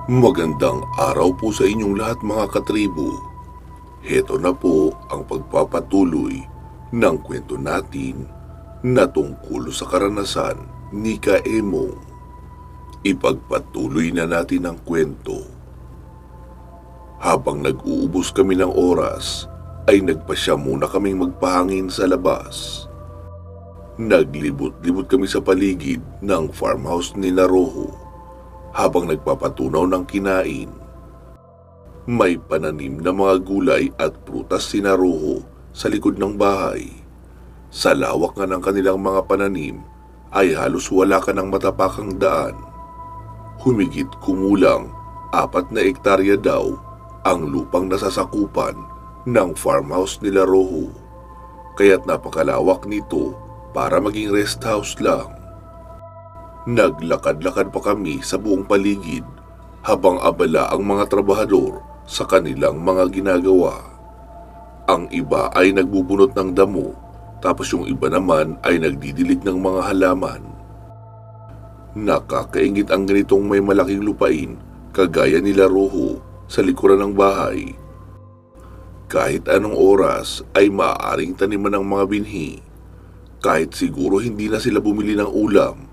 Magandang araw po sa inyong lahat mga katribo. Heto na po ang pagpapatuloy ng kwento natin na tungkol sa karanasan ni Kaemong. Ipagpatuloy na natin ang kwento. Habang nag-uubos kami ng oras, ay nagpasya muna kaming magpahangin sa labas. Naglibot-libot kami sa paligid ng farmhouse ni Roho habang nagpapatunaw ng kinain. May pananim na mga gulay at prutas si Roho sa likod ng bahay. Sa lawak nga ng kanilang mga pananim ay halos wala ka ng matapakang daan. Humigit kumulang 4 na ektarya daw ang lupang nasasakupan ng farmhouse nila Roho, kaya't napakalawak nito para maging rest house lang. Naglakad-lakad pa kami sa buong paligid habang abala ang mga trabahador sa kanilang mga ginagawa. Ang iba ay nagbubunot ng damo, tapos yung iba naman ay nagdidilig ng mga halaman. Nakakaingit ang ganitong may malaking lupain kagaya nila Roho sa likuran ng bahay. Kahit anong oras ay maaaring taniman ng mga binhi. Kahit siguro hindi na sila bumili ng ulam,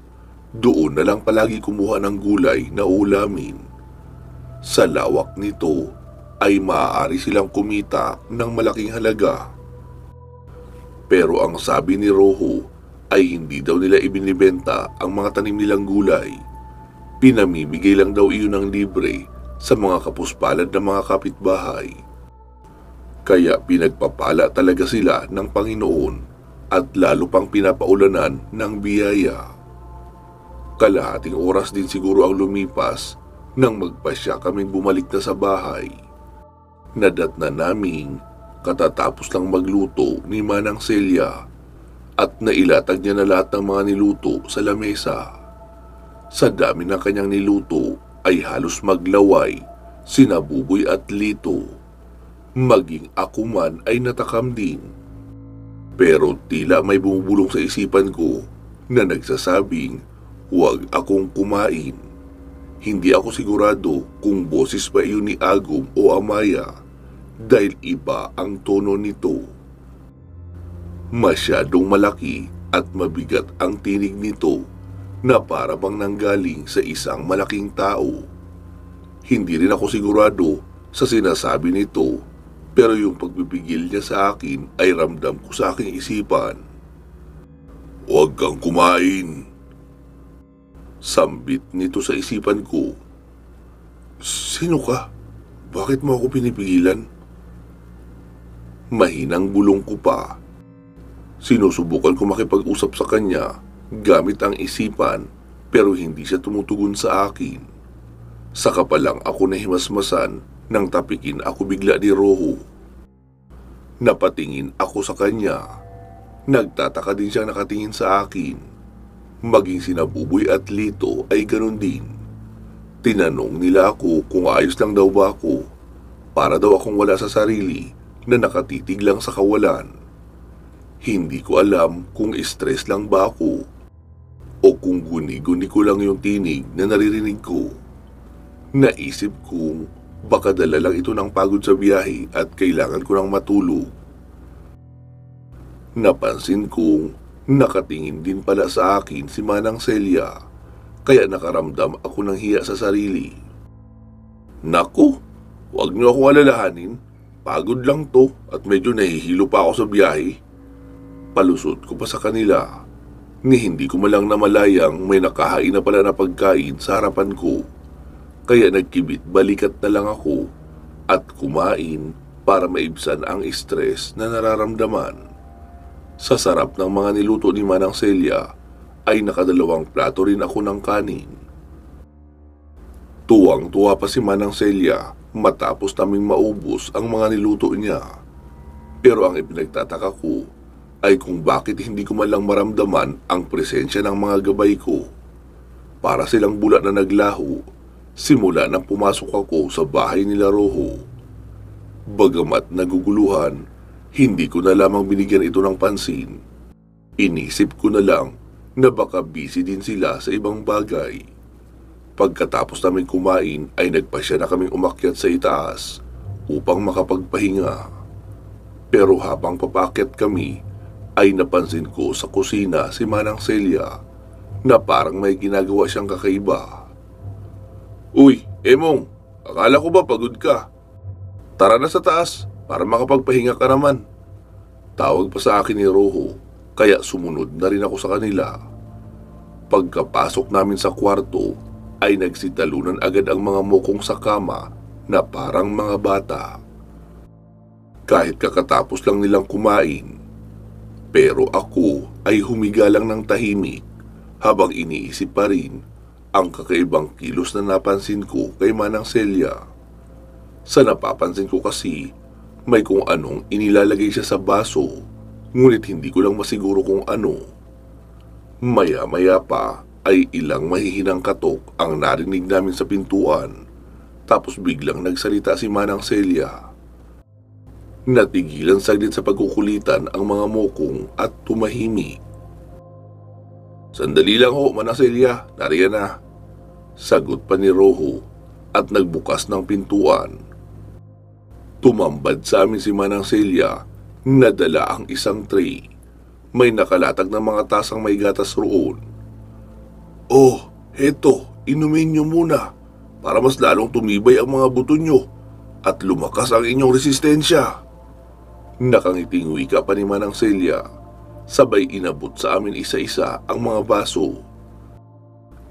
doon na lang palagi kumuha ng gulay na ulamin. Sa lawak nito ay maaari silang kumita ng malaking halaga. Pero ang sabi ni Roho ay hindi daw nila ibinibenta ang mga tanim nilang gulay. Pinamimigay lang daw iyon ng libre sa mga kapuspalad na mga kapitbahay. Kaya pinagpapala talaga sila ng Panginoon at lalo pang pinapaulanan ng biyaya. Kalahating oras din siguro ang lumipas nang magpasya kaming bumalik na sa bahay. Nadatna naming katatapos lang magluto ni Manang Celia at nailatag niya na lahat ng mga niluto sa lamesa. Sa dami ng kanyang niluto ay halos maglaway sina Buboy at Lito. Maging ako man ay natakam din. Pero tila may bumubulong sa isipan ko na nagsasabing huwag akong kumain. Hindi ako sigurado kung boses pa iyon ni Agum o Amaya dahil iba ang tono nito. Masyadong malaki at mabigat ang tinig nito na para bang nanggaling sa isang malaking tao. Hindi rin ako sigurado sa sinasabi nito, pero yung pagpipigil niya sa akin ay ramdam ko sa aking isipan. Huwag kang kumain. Sambit nito sa isipan ko. Sino ka? Bakit mo ako pinipigilan? Mahinang bulong ko pa. Sinusubukan ko makipag-usap sa kanya gamit ang isipan, pero hindi siya tumutugon sa akin. Saka pa lang ako nahimasmasan nang tapikin ako bigla ni Roho. Napatingin ako sa kanya. Nagtataka din siyang nakatingin sa akin. Maging sina Buboy at Lito ay ganun din. Tinanong nila ako kung ayos lang daw ba ako, para daw akong wala sa sarili na nakatitig lang sa kawalan. Hindi ko alam kung stress lang ba ako o kung guni-guni ko lang yung tinig na naririnig ko. Naisip kong baka dala lang ito ng pagod sa biyahe at kailangan ko ng matulog. Napansin kong nakatingin din pala sa akin si Manang Celia, kaya nakaramdam ako ng hiya sa sarili. Naku, huwag niyo ako alalahanin. Pagod lang to at medyo nahihilo pa ako sa biyahe. Palusot ko pa sa kanila, ni hindi ko malang namalayang may nakahain na pala na pagkain sa harapan ko. Kaya nagkibit balikat na lang ako at kumain para maibsan ang stress na nararamdaman. Sa sarap ng mga niluto ni Manang Celia ay nakadalawang plato rin ako ng kanin. Tuwang-tuwa pa si Manang Celia matapos naming maubos ang mga niluto niya. Pero ang ipinagtataka ko ay kung bakit hindi ko malang maramdaman ang presensya ng mga gabay ko. Para silang bula na naglaho simula nang pumasok ako sa bahay nila Roho. Bagamat naguguluhan, hindi ko na lamang binigyan ito ng pansin. Inisip ko na lang na baka busy din sila sa ibang bagay. Pagkatapos namin kumain ay nagpasya na kaming umakyat sa itaas upang makapagpahinga. Pero habang papaakyat kami ay napansin ko sa kusina si Manang Celia na parang may ginagawa siyang kakaiba. "Uy, Emong, akala ko ba pagod ka? Tara na sa taas para makapagpahinga ka naman." Tawag pa sa akin ni Rojo, kaya sumunod na rin ako sa kanila. Pagkapasok namin sa kwarto ay nagsitalunan agad ang mga mukong sa kama na parang mga bata. Kahit kakatapos lang nilang kumain, pero ako ay humiga lang ng tahimik habang iniisip pa rin ang kakaibang kilos na napansin ko kay Manang Celia. Sa napapansin ko kasi, may kung anong inilalagay siya sa baso, ngunit hindi ko lang masiguro kung ano. Maya-maya pa ay ilang mahihinang katok ang narinig namin sa pintuan, tapos biglang nagsalita si Manang Celia. Natigilan saglit sa pagkukulitan ang mga mokong at tumahimik. "Sandali lang ho, Manang Celia, nariyan na," sagot pa ni Rojo at nagbukas ng pintuan. Tumambad sa amin si Manang Celia na dala ang isang tray. May nakalatag na mga tasang may gatas roon. "Oh, heto, inumin niyo muna para mas lalong tumibay ang mga buto niyo at lumakas ang inyong resistensya." Nakangiting wika pa ni Manang Celia, sabay inabot sa amin isa-isa ang mga baso.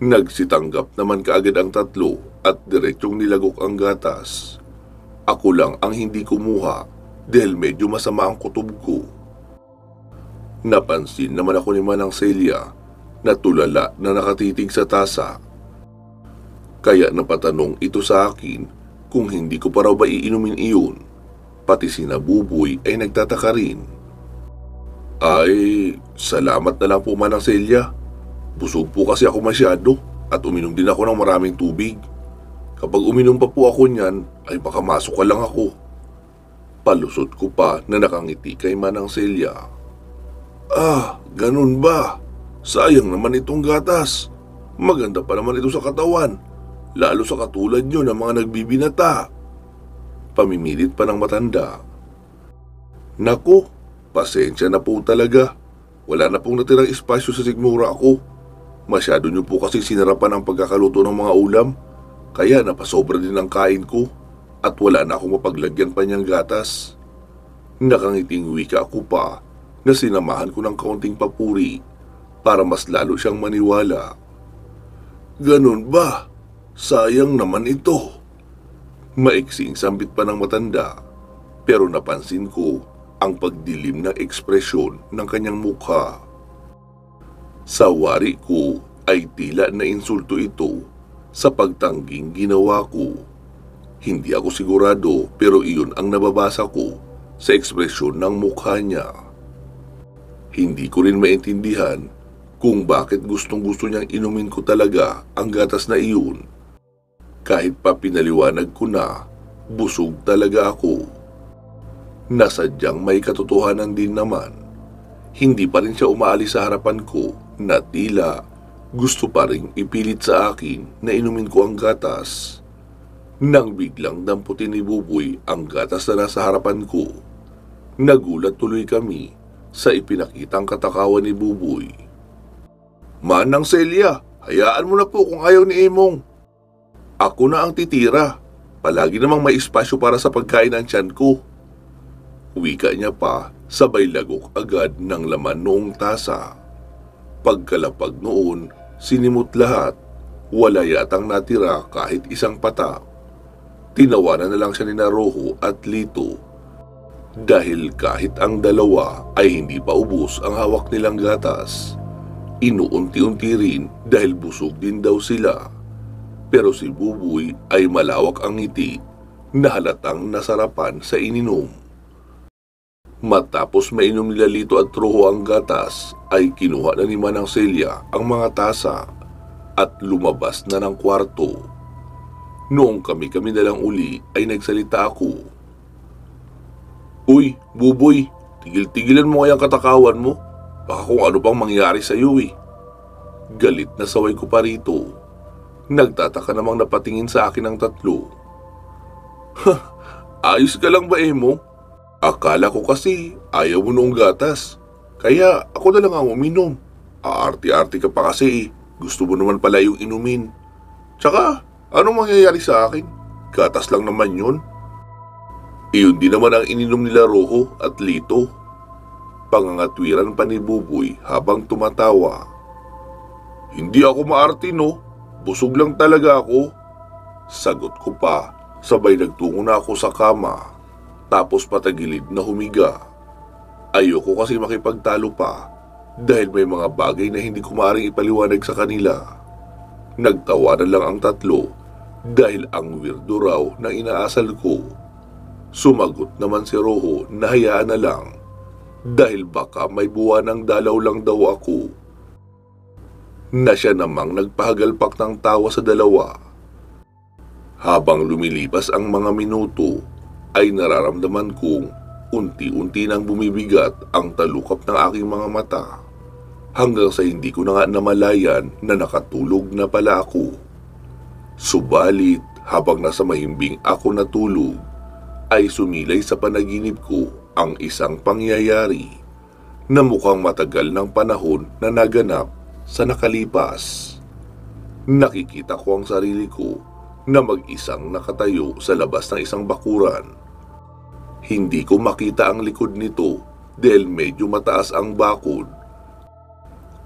Nagsitanggap naman kaagad ang tatlo at diretsyong nilagok ang gatas. Ako lang ang hindi kumuha dahil medyo masama ang kutob ko. Napansin naman ako ni Manang Celia na tulala na nakatitig sa tasa. Kaya napatanong ito sa akin kung hindi ko pa raw ba iinumin iyon. Pati sina Buboy ay nagtataka rin. "Ay, salamat na lang po, Manang Celia. Busog po kasi ako masyado at uminom din ako ng maraming tubig. Kapag uminom pa po ako niyan, ay baka masok ka lang ako." Palusot ko pa na nakangiti kay Manang Celia. "Ah, ganun ba? Sayang naman itong gatas. Maganda pa naman ito sa katawan, lalo sa katulad nyo ng mga nagbibinata." Pamimilit pa ng matanda. "Naku, pasensya na po talaga. Wala na pong natirang espasyo sa sigmura ako. Masyado nyo po kasi sinarapan ang pagkakaluto ng mga ulam, kaya napasobra din ang kain ko at wala na akong mapaglagyan pa niyang gatas." Nakangiting wika ako pa na sinamahan ko ng kaunting papuri para mas lalo siyang maniwala. "Ganun ba? Sayang naman ito." Maiksing sambit pa ng matanda, pero napansin ko ang pagdilim ng ekspresyon ng kanyang mukha. Sa wari ko ay tila na insulto ito sa pagtangging ginawa ko. Hindi ako sigurado, pero iyon ang nababasa ko sa ekspresyon ng mukha niya. Hindi ko rin maintindihan kung bakit gustong-gusto niyang inumin ko talaga ang gatas na iyon. Kahit pa pinaliwanag ko na, busog talaga ako. Nasadyang may katotohanan din naman. Hindi pa rin siya umaalis sa harapan ko na tila gusto pa rin ipilit sa akin na inumin ko ang gatas. Nang biglang damputin ni Buboy ang gatas na nasa harapan ko, nagulat tuloy kami sa ipinakitang katakawan ni Buboy. "Manang Celia, hayaan mo na po kung ayaw ni Emong. Ako na ang titira. Palagi namang may espasyo para sa pagkain ng tiyan ko." Wika niya pa, sabay lagok agad ng laman noong tasa. Pagkalapag noon, sinimot lahat. Wala yatang natira kahit isang patak. Tinawanan na lang siya ni Rojo at Lito. Dahil kahit ang dalawa ay hindi pa ubos ang hawak nilang gatas. Inuunti-unti rin dahil busog din daw sila. Pero si Buboy ay malawak ang ngiti na halatang nasarapan sa ininom. Matapos mainom nila Lito at Rojo ang gatas, ay kinuha na ni Manang Celia ang mga tasa at lumabas na ng kwarto. Noong kami na lang uli ay nagsalita ako. "Uy, Buboy, tigil-tigilan mo kayang katakawan mo. Baka kung ano pang mangyari sa iyo eh." Galit na saway ko pa rito. Nagtataka namang napatingin sa akin ang tatlo. Ayos ka lang ba, Emo? Akala ko kasi ayaw mo noong gatas. Kaya ako na lang ang uminom. Aarti-arti ka pa kasi eh. Gusto mo naman pala yung inumin. Tsaka, anong mangyayari sa akin? Gatas lang naman yun. Iyon din naman ang ininom nila Rojo at Lito. Pangangatwiran pa ni Buboy habang tumatawa. Hindi ako maarte no. Busog lang talaga ako. Sagot ko pa, sabay nagtungo na ako sa kama. Tapos patagilid na humiga. Ayoko kasi makipagtalo pa dahil may mga bagay na hindi ko maaaring ipaliwanag sa kanila. Nagtawanan lang ang tatlo dahil ang weirdo raw na inaasal ko. Sumagot naman si Rojo na hayaan na lang dahil baka may buwan ng dalaw lang daw ako. Na siya namang nagpahagalpak ng tawa sa dalawa. Habang lumilipas ang mga minuto ay nararamdaman kong unti-unti nang bumibigat ang talukap ng aking mga mata hanggang sa hindi ko na nga namalayan na nakatulog na pala ako. Subalit habang nasa mahimbing ako natulog ay sumilay sa panaginip ko ang isang pangyayari na mukhang matagal ng panahon na naganap sa nakalipas. Nakikita ko ang sarili ko na mag-isang nakatayo sa labas ng isang bakuran. Hindi ko makita ang likod nito dahil medyo mataas ang bakod.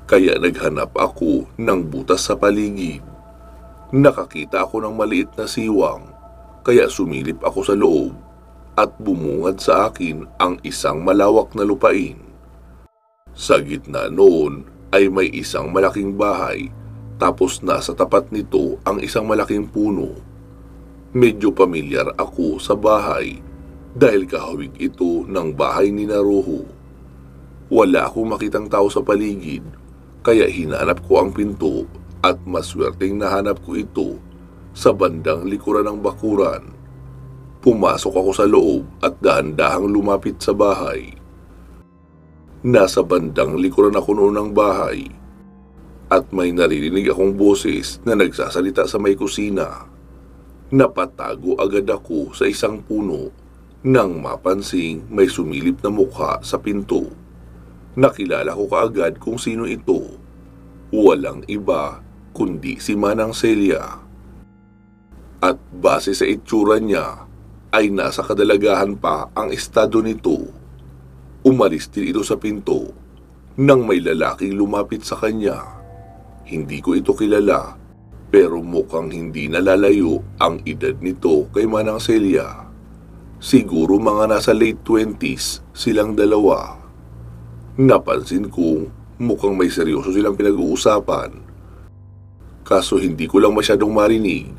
Kaya naghanap ako ng butas sa paligid. Nakakita ako ng maliit na siwang kaya sumilip ako sa loob at bumungad sa akin ang isang malawak na lupain. Sa gitna noon ay may isang malaking bahay tapos nasa tapat nito ang isang malaking puno. Medyo pamilyar ako sa bahay dahil kahawig ito ng bahay ni Rojo. Wala akong makitang tao sa paligid kaya hinanap ko ang pinto at maswerteng nahanap ko ito sa bandang likuran ng bakuran. Pumasok ako sa loob at dahan-dahang lumapit sa bahay. Nasa bandang likuran ako noon ng bahay at may naririnig akong boses na nagsasalita sa may kusina. Napatago agad ako sa isang puno nang mapansing may sumilip na mukha sa pinto. Nakilala ko kaagad kung sino ito. Walang iba kundi si Manang Celia. At base sa itsura niya ay nasa kadalagahan pa ang estado nito. Umalis din ito sa pinto nang may lalaking lumapit sa kanya. Hindi ko ito kilala pero mukhang hindi nalalayo ang edad nito kay Manang Celia. Siguro mga nasa late 20s silang dalawa. Napansin kong mukhang may seryoso silang pinag-uusapan. Kaso hindi ko lang masyadong marinig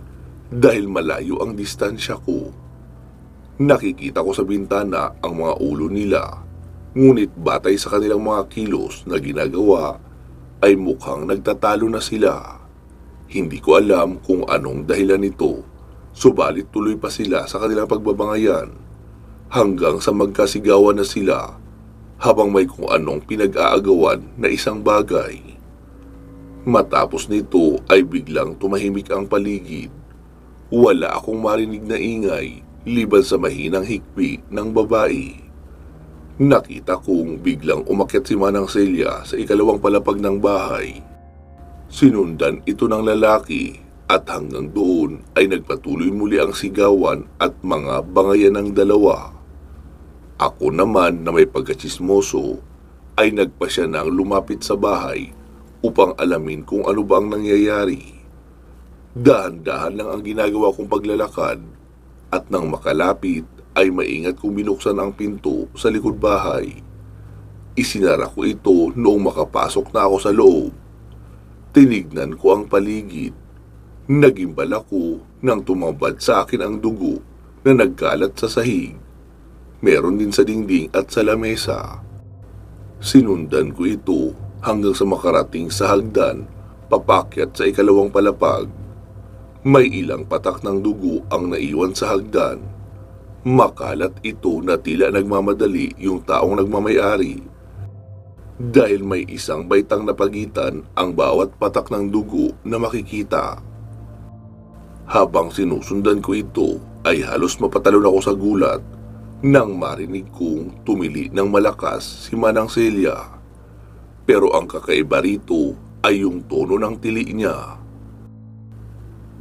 dahil malayo ang distansya ko. Nakikita ko sa bintana ang mga ulo nila, ngunit batay sa kanilang mga kilos na ginagawa ay mukhang nagtatalo na sila. Hindi ko alam kung anong dahilan nito, subalit tuloy pa sila sa kanilang pagbabangayan hanggang sa magkasigawan na sila habang may kung anong pinag-aagawan na isang bagay. Matapos nito ay biglang tumahimik ang paligid. Wala akong marinig na ingay liban sa mahinang hikbi ng babae. Nakita kong biglang umakyat si Manang Celia sa ikalawang palapag ng bahay. Sinundan ito ng lalaki at hanggang doon ay nagpatuloy muli ang sigawan at mga bangayan ng dalawa. Ako naman na may pagkatsismoso ay nagpasya ng lumapit sa bahay upang alamin kung ano ba ang nangyayari. Dahan-dahan lang ang ginagawa kong paglalakad at nang makalapit ay maingat kong binuksan ang pinto sa likod bahay. Isinara ko ito noong makapasok na ako sa loob. Tinignan ko ang paligid. Nagimbal ako nang tumambad sa akin ang dugo na nagkalat sa sahig. Meron din sa dingding at sa lamesa. Sinundan ko ito hanggang sa makarating sa hagdan, papakyat sa ikalawang palapag. May ilang patak ng dugo ang naiwan sa hagdan. Makalat ito na tila nagmamadali yung taong nagmamayari. Dahil may isang baitang na pagitan ang bawat patak ng dugo na makikita. Habang sinusundan ko ito ay halos mapatalon ako sa gulat nang marinig kong tumili ng malakas si Manang Celia. Pero ang kakaiba rito ay yung tono ng tili niya.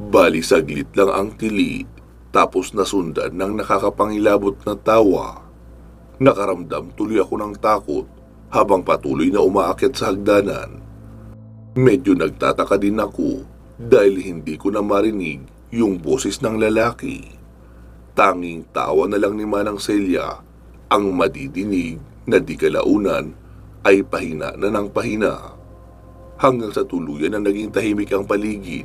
Bali saglit lang ang tili tapos nasundan ng nakakapangilabot na tawa. Nakaramdam tuloy ako ng takot habang patuloy na umaakyat sa hagdanan. Medyo nagtataka din ako dahil hindi ko na marinig yung boses ng lalaki. Tanging tawa na lang ni Manang Celia ang madidinig na di kalaunan ay pahina na ng pahina. Hanggang sa tuluyan na naging tahimik ang paligid.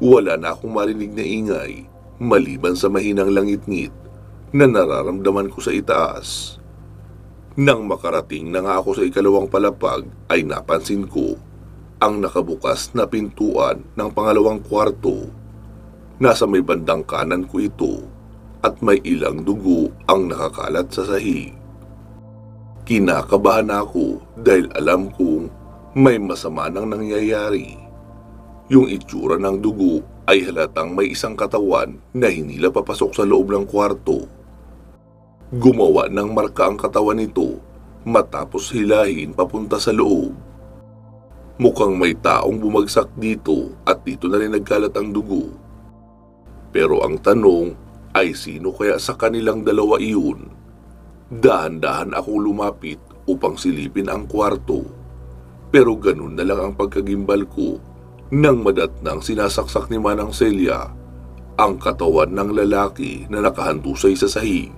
Wala na akong marinig na ingay maliban sa mahinang langit-ngit na nararamdaman ko sa itaas. Nang makarating na nga ako sa ikalawang palapag ay napansin ko ang nakabukas na pintuan ng pangalawang kwarto. Nasa may bandang kanan ko ito at may ilang dugo ang nakakalat sa sahig. Kinakabahan ako dahil alam kong may masama nang nangyayari. Yung itsura ng dugo ay halatang may isang katawan na hinila papasok sa loob ng kwarto. Gumawa ng marka ang katawan nito matapos hilahin papunta sa loob. Mukhang may taong bumagsak dito at dito na rin nagkalat ang dugo. Pero ang tanong ay sino kaya sa kanilang dalawa iyon? Dahan-dahan akong lumapit upang silipin ang kwarto. Pero ganun na lang ang pagkagimbal ko nang madatnang sinasaksak ni Manang Celia ang katawan ng lalaki na nakahandusay sa sahig.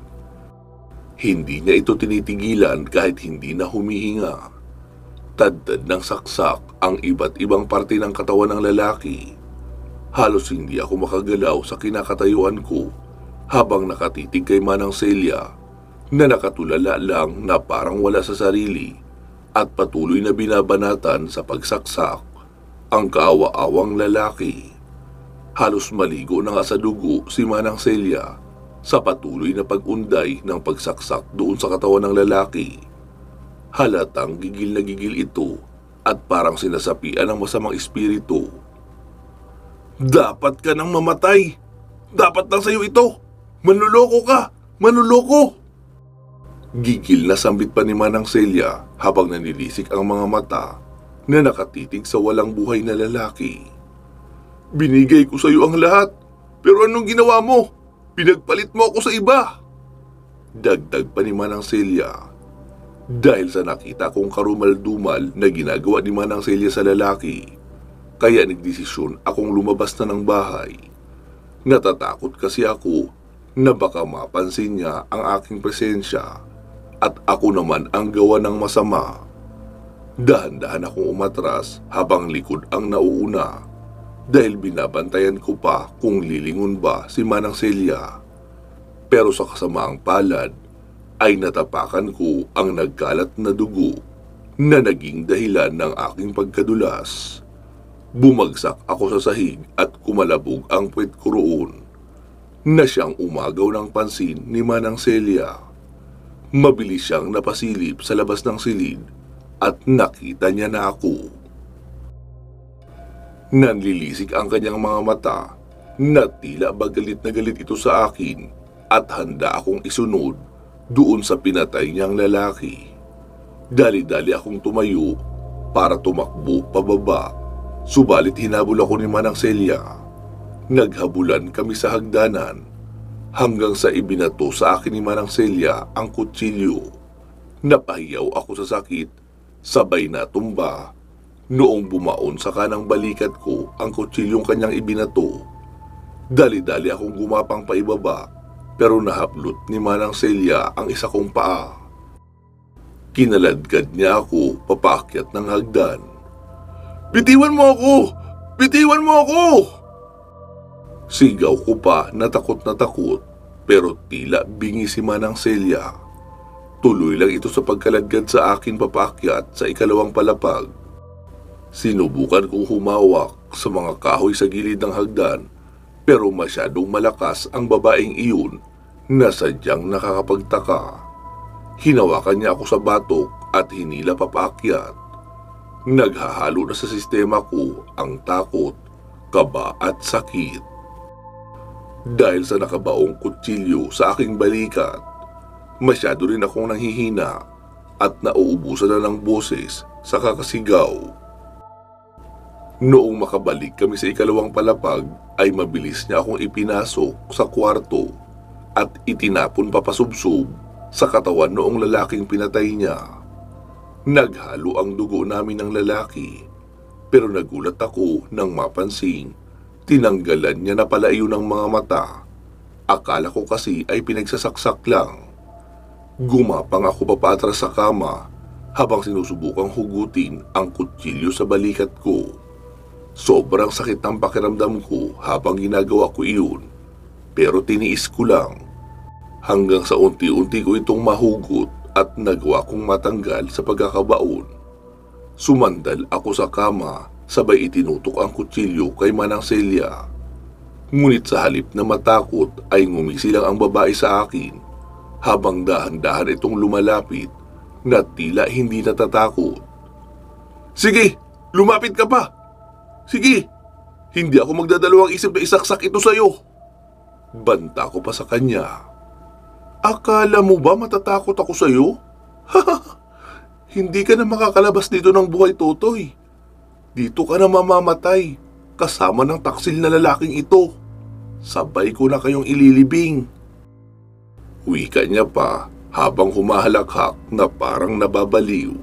Hindi niya ito tinitigilan kahit hindi na humihinga. Tadtad ng saksak ang iba't ibang parte ng katawan ng lalaki. Halos hindi ako makagalaw sa kinakatayuan ko habang nakatitig kay Manang Celia na nakatulala lang na parang wala sa sarili at patuloy na binabanatan sa pagsaksak ang kaawa-awang lalaki. Halos maligo na nga sa dugo si Manang Celia sa patuloy na pag-unday ng pagsaksak doon sa katawan ng lalaki. Halatang gigil na gigil ito at parang sinasapian ng masamang espiritu. Dapat ka nang mamatay! Dapat lang sa'yo ito! Manluloko ka! Manluloko! Gigil na sambit pa ni Manang Celia habang nanilisik ang mga mata na nakatitig sa walang buhay na lalaki. Binigay ko sa iyo ang lahat, pero anong ginawa mo? Pinagpalit mo ako sa iba! Dagdag pa ni Manang Celia. Dahil sa nakita kong karumal-dumal na ginagawa ni Manang Celia sa lalaki, kaya nagdesisyon akong lumabas na ng bahay. Natatakot kasi ako na baka mapansin niya ang aking presensya at ako naman ang gawa ng masama. Dahan-dahan akong umatras habang likod ang nauuna dahil binabantayan ko pa kung lilingon ba si Manang Celia. Pero sa kasamaang palad ay natapakan ko ang nagkalat na dugo na naging dahilan ng aking pagkadulas. Bumagsak ako sa sahig at kumalabog ang puwet ko roon na siyang umagaw ng pansin ni Manang Celia. Mabilis siyang napasilip sa labas ng silid at nakita niya na ako. Nanlilisik ang kanyang mga mata na tila ba galit na galit ito sa akin at handa akong isunod doon sa pinatay niyang lalaki. Dali-dali akong tumayo para tumakbo pababa. Subalit hinabol ako ni Manang Celia. Naghabulan kami sa hagdanan hanggang sa ibinato sa akin ni Manang Celia ang kutsilyo. Napahiyaw ako sa sakit, sabay na tumba. Noong bumaon sa kanang balikat ko ang kutsilyong kanyang ibinato. Dali-dali akong gumapang paibaba pero nahaplot ni Manang Celia ang isa kong paa. Kinaladkad niya ako papaakyat ng hagdan. Bitiwan mo ako! Bitiwan mo ako! Sigaw ko pa na takot pero tila bingi si Manang Celia. Tuloy lang ito sa pagkaladkad sa akin papaakyat sa ikalawang palapag. Sinubukan kong humawak sa mga kahoy sa gilid ng hagdan pero masyadong malakas ang babaeng iyon na sadyang nakakapagtaka. Hinawakan niya ako sa batok at hinila papaakyat. Naghahalo na sa sistema ko ang takot, kaba at sakit. Dahil sa nakabaong kutsilyo sa aking balikat, masyado rin akong nanghihina at nauubusan na ng boses sa kakasigaw. Noong makabalik kami sa ikalawang palapag ay mabilis niya akong ipinasok sa kwarto at itinapon papasubsob sa katawan noong lalaking pinatay niya. Naghalo ang dugo namin ng lalaki, pero nagulat ako nang mapansing tinanggalan niya na pala iyon ng mga mata. Akala ko kasi ay pinagsasaksak lang. Gumapang ako papatras sa kama habang sinusubukang hugutin ang kutsilyo sa balikat ko. Sobrang sakit ng pakiramdam ko habang ginagawa ko iyon, pero tiniis ko lang. Hanggang sa unti-unti ko itong mahugot at nagawa kong matanggal sa pagkakabaon. Sumandal ako sa kama, sabay itinutok ang kutsilyo kay Manang Celia. Ngunit sa halip na matakot ay ngumisi lang ang babae sa akin, habang dahan-dahan itong lumalapit na tila hindi natatakot. "Sige, lumapit ka pa! Sige, hindi ako magdadalawang isip na isaksak ito sa'yo!" Banta ko pa sa kanya. "Akala mo ba matatakot ako sa'yo? Hindi ka na makakalabas dito ng buhay, Totoy. Dito ka na mamamatay, kasama ng taksil na lalaking ito. Sabay ko na kayong ililibing." Wika niya pa habang humahalakhak na parang nababaliw.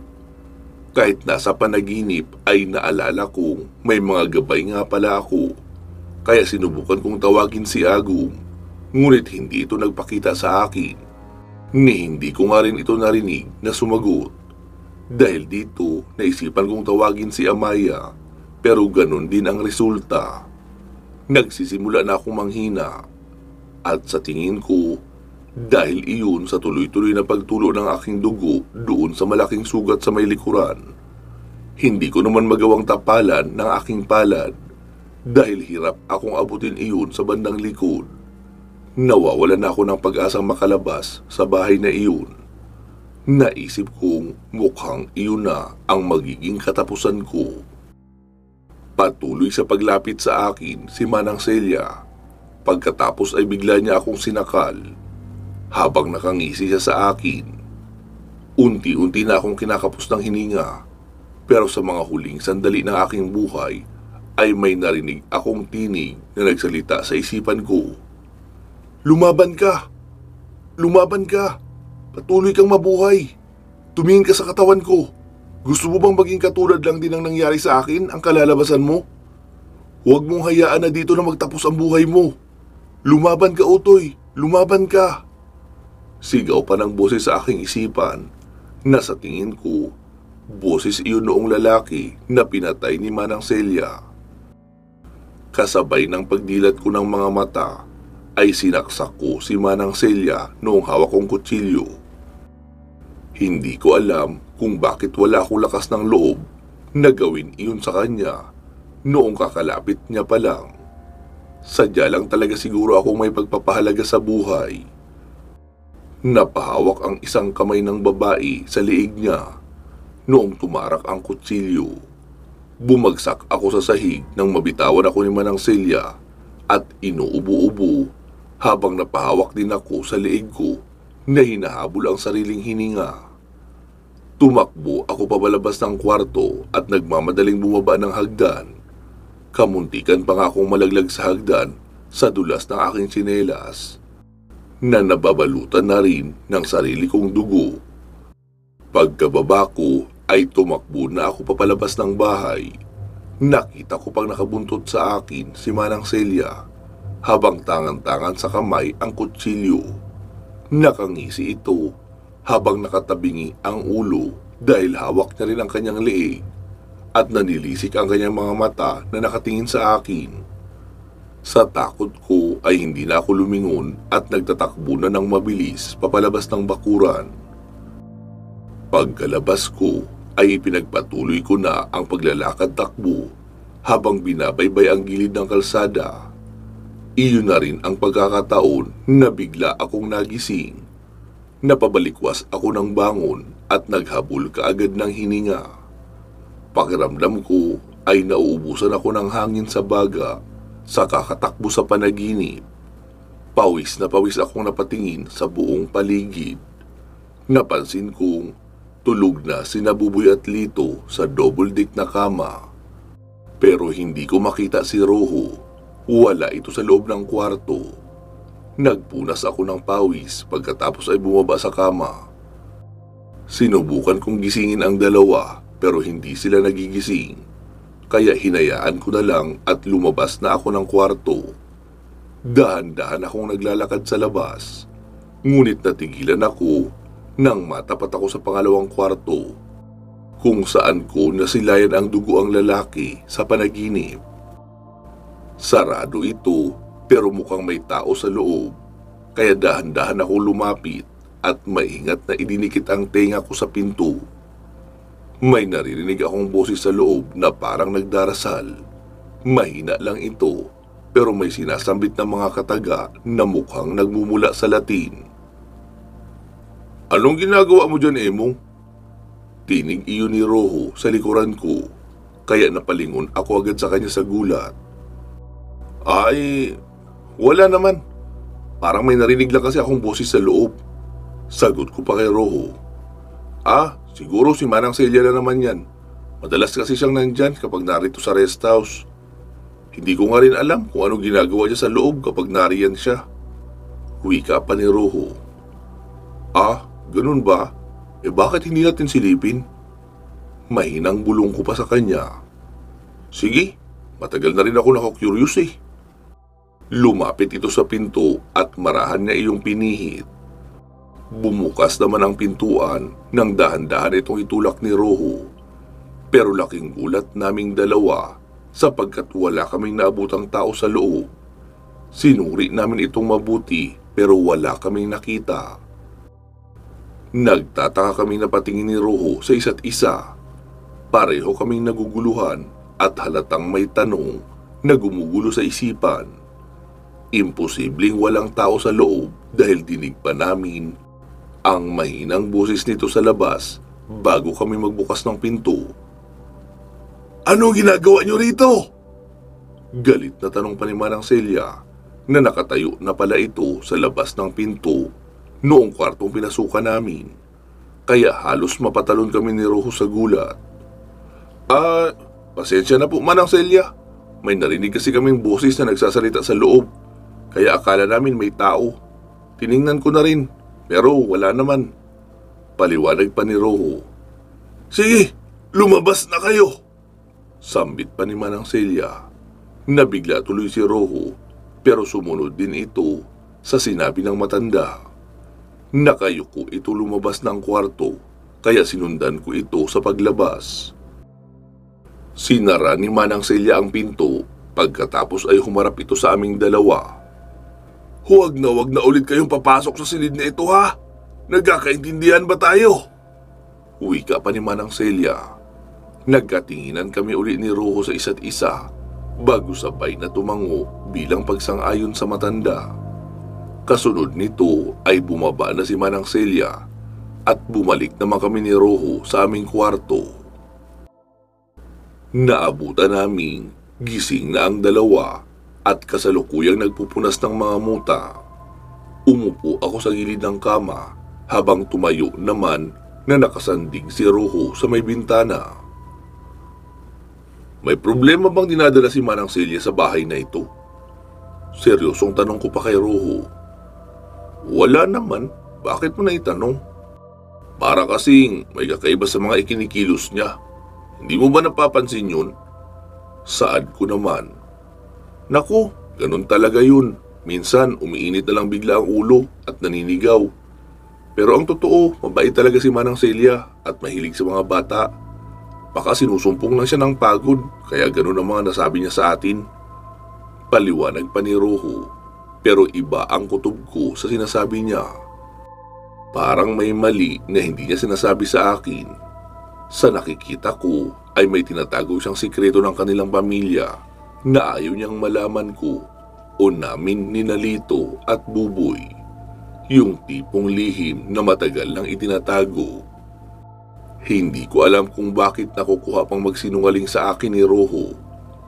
Kahit nasa panaginip ay naalala kong may mga gabay nga pala ako. Kaya sinubukan kong tawagin si Agum, ngunit hindi ito nagpakita sa akin. Ni hindi ko nga rin ito narinig na sumagot. Dahil dito, naisipan kong tawagin si Amaya, pero ganun din ang resulta. Nagsisimula na akong manghina, at sa tingin ko, dahil iyon sa tuloy-tuloy na pagtulo ng aking dugo doon sa malaking sugat sa may likuran. Hindi ko naman magawang tapalan ng aking palad dahil hirap akong abutin iyon sa bandang likod. Nawawalan na ako ng pag-asang makalabas sa bahay na iyon. Naisip kong mukhang iyon na ang magiging katapusan ko. Patuloy sa paglapit sa akin si Manang Celia. Pagkatapos ay bigla niya akong sinakal. Habang nakangisi siya sa akin, unti-unti na akong kinakapos ng hininga, pero sa mga huling sandali ng aking buhay ay may narinig akong tinig na nagsalita sa isipan ko. "Lumaban ka! Lumaban ka! Patuloy kang mabuhay! Tumingin ka sa katawan ko! Gusto mo bang maging katulad lang din ang nangyari sa akin ang kalalabasan mo? Huwag mong hayaan na dito na magtapos ang buhay mo! Lumaban ka, Utoy! Lumaban ka!" Sigaw pa ng boses sa aking isipan na sa tingin ko, boses iyon noong lalaki na pinatay ni Manang Celia. Kasabay ng pagdilat ko ng mga mata, ay sinaksak ko si Manang Celia noong hawak kong kutsilyo. Hindi ko alam kung bakit wala akong lakas ng loob na gawin iyon sa kanya noong kakalapit niya pa lang. Sadya lang talaga siguro akong may pagpapahalaga sa buhay. Napahawak ang isang kamay ng babae sa liig niya noong tumarak ang kutsilyo. Bumagsak ako sa sahig nang mabitawan ako ni Manang Celia at inuubo-ubo habang napahawak din ako sa liig ko na hinahabol ang sariling hininga. Tumakbo ako pabalabas ng kwarto at nagmamadaling bumaba ng hagdan. Kamuntikan pa nga akong malaglag sa hagdan sa dulas ng aking tsinelas na nababalutan na rin ng sarili kong dugo. Pagkababa ko ay tumakbo na ako papalabas ng bahay. Nakita ko pang nakabuntot sa akin si Manang Celia habang tangan-tangan sa kamay ang kutsilyo. Nakangisi ito habang nakatabingi ang ulo dahil hawak niya rin ang kanyang leeg at nanilisik ang kanyang mga mata na nakatingin sa akin. Sa takot ko ay hindi na ako lumingon at nagtatakbo na ng mabilis papalabas ng bakuran. Pagkalabas ko ay ipinagpatuloy ko na ang paglalakad-takbo habang binabaybay ang gilid ng kalsada. Iyon na rin ang pagkakataon na bigla akong nagising. Napabalikwas ako ng bangon at naghabol kaagad ng hininga. Pakiramdam ko ay nauubusan ako ng hangin sa baga sa kakatakbo sa panaginip. Pawis na pawis akong napatingin sa buong paligid. Napansin kong tulog na sina Buboy at Lito sa double-deck na kama. Pero hindi ko makita si Roho. Wala ito sa loob ng kwarto. Nagpunas ako ng pawis pagkatapos ay bumaba sa kama. Sinubukan kong gisingin ang dalawa pero hindi sila nagigising. Kaya hinayaan ko na lang at lumabas na ako ng kwarto. Dahan-dahan akong naglalakad sa labas. Ngunit natigilan ako nang matapat ako sa pangalawang kwarto, kung saan ko nasilayan ang dugo ang lalaki sa panaginip. Sarado ito pero mukhang may tao sa loob, kaya dahan-dahan ako lumapit at maingat na idinikit ang tenga ko sa pinto. May naririnig akong boses sa loob na parang nagdarasal. Mahina lang ito pero may sinasambit na mga kataga na mukhang nagmumula sa Latin. "Anong ginagawa mo dyan, Emong?" Tinig iyon ni Roho sa likuran ko, kaya napalingon ako agad sa kanya sa gulat. "Ay, wala naman. Parang may narinig lang kasi akong boses sa loob." Sagot ko pa kay Roho. Siguro si Manang Celia na naman yan. Madalas kasi siyang nandyan kapag narito sa rest house. Hindi ko nga rin alam kung anong ginagawa niya sa loob kapag nariyan siya." Wika pa ni Roho. Ganun ba? Bakit hindi natin silipin?" Mahinang bulong ko pa sa kanya. "Sige, matagal na rin ako nako-curious eh." Lumapit ito sa pinto at marahan niya iyong pinihit. Bumukas naman ang pintuan nang dahan-dahan itong itulak ni Roho. Pero laking gulat naming dalawa sapagkat wala kaming naabutang tao sa loob. Sinuri namin itong mabuti pero wala kaming nakita. Nagtataka kaming napatingin ni Roho sa isa't isa. Pareho kaming naguguluhan at halatang may tanong na gumugulo sa isipan. Imposibleng walang tao sa loob dahil dinig pa namin ang mahinang boses nito sa labas bago kami magbukas ng pinto. "Ano ginagawa niyo rito?" Galit na tanong pa ni Manang Celia na nakatayo na pala ito sa labas ng pinto noong kwartong pinasukan namin. Kaya halos mapatalon kami ni Roho sa gulat. Pasensya na po, Manang Celia. May narinig kasi kaming boses na nagsasalita sa loob. Kaya akala namin may tao. Tiningnan ko na rin, pero wala naman." Paliwanag pa ni Roho. "Sige, lumabas na kayo!" Sambit pa ni Manang Celia. Nabigla tuloy si Roho, pero sumunod din ito sa sinabi ng matanda. Nakayuko ito lumabas ng kwarto, kaya sinundan ko ito sa paglabas. Sinara ni Manang Celia ang pinto, pagkatapos ay humarap ito sa aming dalawa. Huwag na ulit kayong papasok sa silid na ito, ha? Nagkakaintindihan ba tayo?" Wika pa ni Manang Celia. Nagkatinginan kami uli ni Roho sa isa't isa bago sabay na tumango bilang pagsang-ayon sa matanda. Kasunod nito ay bumaba na si Manang Celia at bumalik naman kami ni Roho sa aming kwarto. Naabutan naming gising na ang dalawa at kasalukuyang nagpupunas ng mga muta. Umupo ako sa gilid ng kama habang tumayo naman na nakasandig si Roho sa may bintana. "May problema bang dinadala si Manang Celia sa bahay na ito?" Seryosong tanong ko pa kay Roho. "Wala naman. Bakit mo na itanong?" "Para kasing may kakaiba sa mga ikinikilos niya. Hindi mo ba napapansin yun?" Saad ko naman. "Naku, ganun talaga yun. Minsan umiinit na lang bigla ang ulo at naninigaw. Pero ang totoo, mabait talaga si Manang Celia at mahilig sa mga bata. Baka sinusumpong lang siya ng pagod, kaya ganun ang mga nasabi niya sa atin." Paliwanag pa ni Roho, pero iba ang kutob ko sa sinasabi niya. Parang may mali na hindi niya sinasabi sa akin. Sa nakikita ko ay may tinatago siyang sikreto ng kanilang pamilya na ayaw niyang malaman ko o namin ni Lito at Buboy. Yung tipong lihim na matagal nang itinatago. Hindi ko alam kung bakit nakukuha pang magsinungaling sa akin ni Roho,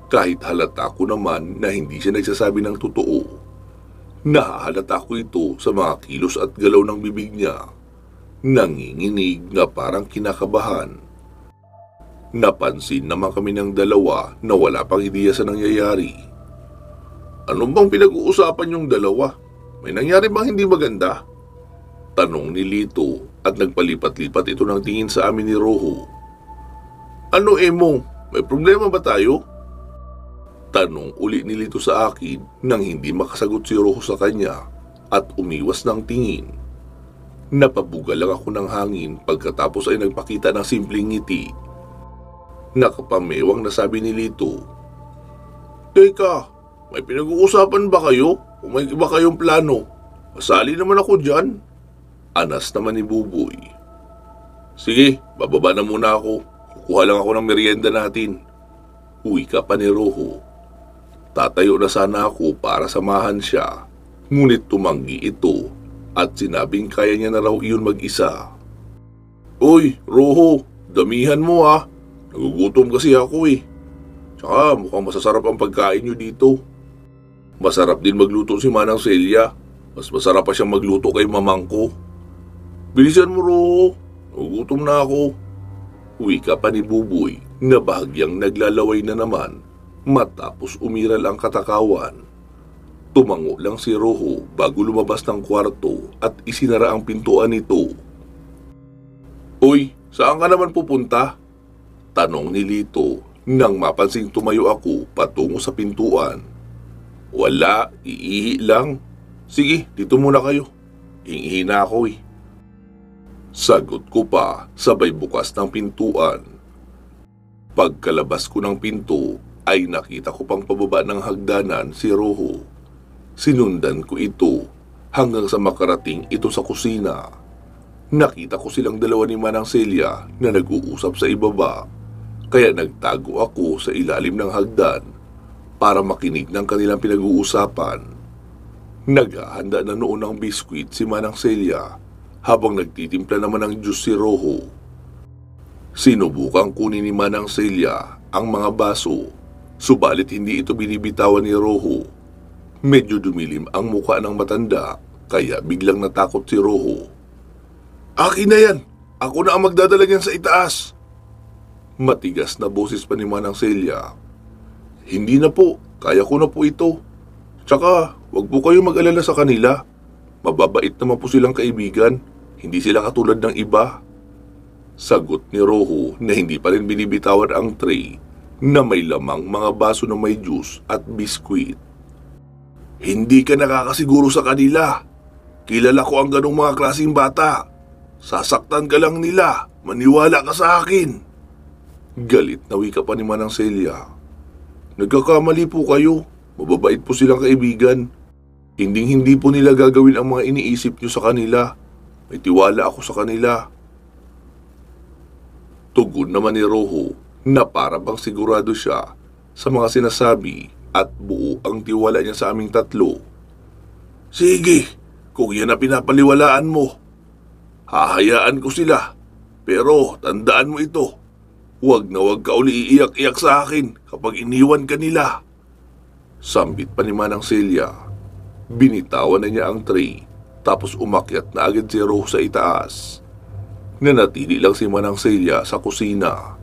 kahit halata ko naman na hindi siya nagsasabi ng totoo. Nahahalata ko ito sa mga kilos at galaw ng bibig niya. Nanginginig na parang kinakabahan. Napansin naman kami ng dalawa na wala pang ideya sa nangyayari. Ano bang pinag-uusapan yung dalawa? May nangyari bang hindi maganda? Tanong ni Lito at nagpalipat-lipat ito ng tingin sa amin ni Rojo. Ano Emong? May problema ba tayo? Tanong uli ni Lito sa akin nang hindi makasagot si Rojo sa kanya at umiwas ng tingin. Napabuga lang ako ng hangin pagkatapos ay nagpakita ng simpleng ngiti. Nakapamewang na sabi ni Lito, Teka, may pinag-uusapan ba kayo? O may iba kayong plano? Masali naman ako dyan. Anas naman ni Buboy. Sige, bababa na muna ako. Kukuha lang ako ng merienda natin. Uwi ka pa ni Rojo. Tatayo na sana ako para samahan siya. Ngunit tumanggi ito at sinabing kaya niya na raw iyon mag-isa. Uy, Rojo, damihan mo ah. Nagugutom kasi ako eh. Tsaka mukhang masasarap ang pagkain nyo dito. Masarap din magluto si Manang Celia. Mas masarap pa siyang magluto kay mamang ko. Bilisan mo Rojo, nagugutom na ako. Uwi ka pa ni Buboy na bahagyang naglalaway na naman matapos umiral ang katakawan. Tumango lang si Rojo bago lumabas ng kwarto at isinara ang pintuan nito. Uy, saan ka naman pupunta? Tanong ni Lito nang mapansing tumayo ako patungo sa pintuan. Wala, iihi lang. Sige, dito muna kayo. Iihi na ako eh. Sagot ko pa sabay bukas ng pintuan. Pagkalabas ko ng pinto ay nakita ko pang pababa ng hagdanan si Rojo. Sinundan ko ito hanggang sa makarating ito sa kusina. Nakita ko silang dalawa ni Manang Celia na nag-uusap sa ibaba. Kaya nagtago ako sa ilalim ng hagdan para makinig ng kanilang pinag-uusapan. Naghahanda na noon ng biskwit si Manang Celia habang nagtitimpla naman ng juice si Rojo. Sinubukang kunin ni Manang Celia ang mga baso, subalit hindi ito binibitawan ni Rojo. Medyo dumilim ang mukha ng matanda kaya biglang natakot si Rojo. Akin na yan! Ako na ang magdadala niyan sa itaas! Matigas na boses pa ni Manang Celia. Hindi na po, kaya ko na po ito. Tsaka, wag po kayo mag-alala sa kanila. Mababait naman po silang kaibigan. Hindi sila katulad ng iba. Sagot ni Rojo na hindi pa rin binibitawan ang tray na may lamang mga baso na may juice at biskwit. Hindi ka nakakasiguro sa kanila. Kilala ko ang ganong mga klaseng bata. Sasaktan ka lang nila. Maniwala ka sa akin. Galit na wika pa ni Manang Celia. Nagkakamali po kayo. Mababait po silang kaibigan. Hindi po nila gagawin ang mga iniisip nyo sa kanila. May tiwala ako sa kanila. Tugon naman ni Rojo na para bang sigurado siya sa mga sinasabi at buo ang tiwala niya sa aming tatlo. Sige, kung yan na pinapaliwalaan mo. Hahayaan ko sila. Pero tandaan mo ito. Huwag na huwag ka uli iiyak-iyak sa akin kapag iniwan ka nila. Sambit pa ni Manang Celia. Binitawan na niya ang tray tapos umakyat na agad si Rojo sa itaas. Nanatili lang si Manang Celia sa kusina.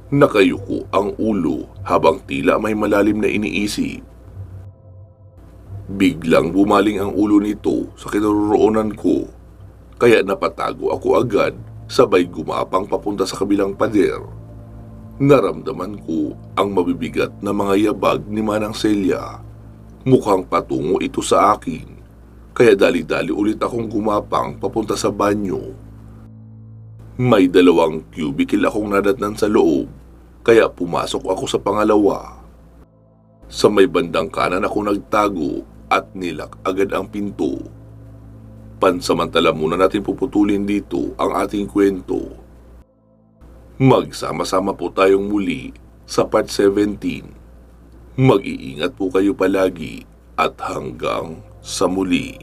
Nakayuko ang ulo habang tila may malalim na iniisip. Biglang bumaling ang ulo nito sa kinaroroonan ko. Kaya napatago ako agad sabay gumapang papunta sa kabilang pader. Naramdaman ko ang mabibigat na mga yabag ni Manang Celia. Mukhang patungo ito sa akin, kaya dali-dali ulit akong gumapang papunta sa banyo. May 2 cubicle akong nadatnan sa loob, kaya pumasok ako sa pangalawa. Sa may bandang kanan ako nagtago at nilak agad ang pinto. Pansamantala muna natin puputulin dito ang ating kwento. Magsama-sama po tayong muli sa part 17. Mag-iingat po kayo palagi at hanggang sa muli.